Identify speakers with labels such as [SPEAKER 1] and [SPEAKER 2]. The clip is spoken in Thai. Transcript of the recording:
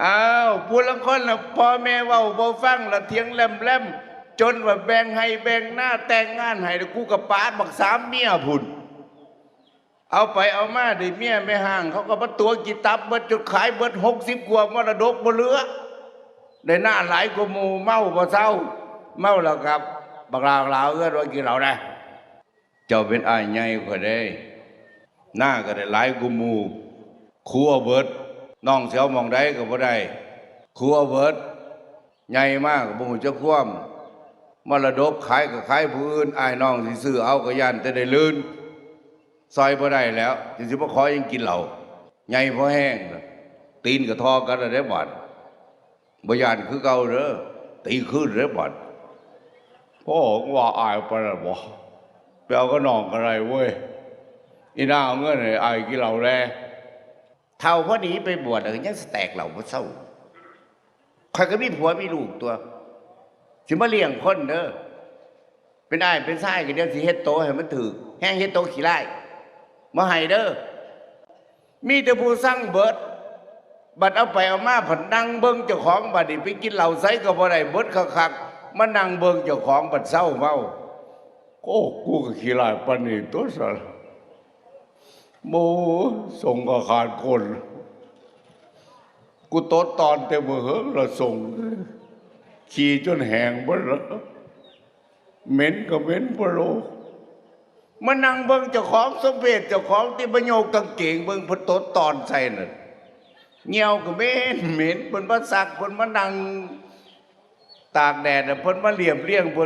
[SPEAKER 1] อ้าวผู้ละคนละพ่อแม่เว้าบ่ฟังละเถียงแลมจนว่าแบ่งให้แบ่งหน้าแต่งงานให้กูกับปาดบักสามเมียพุ่นเอาไปเอามาได้เมียไม่ห่างเขาก็มาตัวกี่ตับเบิดจุดขายเบิด60 กว่ามรดกบ่เหลือได้หน้าหลายกว่าหมู่เมาบ่เศร้าเมาแล้วครับบักลาวลาวเอื้อนว่ากี่เราได้เจ้าเป็นอ้ายใหญ่กว่าได้หน้าก็ได้หลายกว่าหมู่ครัวเบิดน้องเสียวมองได้ก็บ่ได้ครัวเบิดใหญ่มากบ่ฮู้จักความมรดกขายก็ขายผู้อื่นอ้ายน้องสิซื้อเอาก็ย่านแต่ได้ลื่นซอยบ่ได้แล้วสิบ่ขอยังกินเหล้าใหญ่พอแห้งตีนก็ทอกันแล้วได้บ่บ่ย่านคือเก่าเด้อตีขึ้นได้บ่พ่อว่าอายไปแล้วบ่ไปเอาก็น้องอะไรเว้ยอีน่าเอาเงินให้อายกินเหล้าแลเท่าพอดีไปบวชยังสแตกเหล่าบ่เศร้าใครก็มีผัวมีลูกตัวสิมาเลี้ยงคนเด้อเป็นอ้ายเป็นชายก็เดี๋ยวสิเฮ็ดโตให้มันถูกแห้งเฮ็ดโตขี้ไล่มาให้เด้อมีแต่ผู้สั่งเบิดบัดเอาไปเอามาผัดนั่งเบิ่งเจ้าของบัดนี้ไปกินเหล้าไสก็บ่ได้เบิดคักๆมานั่งเบิ่งเจ้าของบัดเศร้าเมาโอ้กูก็ขี้ไล่ปานนี้ตัวซะโมส่งก็ขาดคนกูตดตอนเต็มมือเหิงละส่งขี่จนแหงบ่ละเหม็นก็เหม็นบ่โลมานั่งเบิ่งเจ้าของสมเพชเจ้าของที่บโยกกางเกงเบิ่งพตดตอนใส่นั่นเหี่ยวก็เหม็นเพิ่นมาซักเพิ่นมานั่งตากแดดเพิ่นมาเรียบเรียงเพิ่น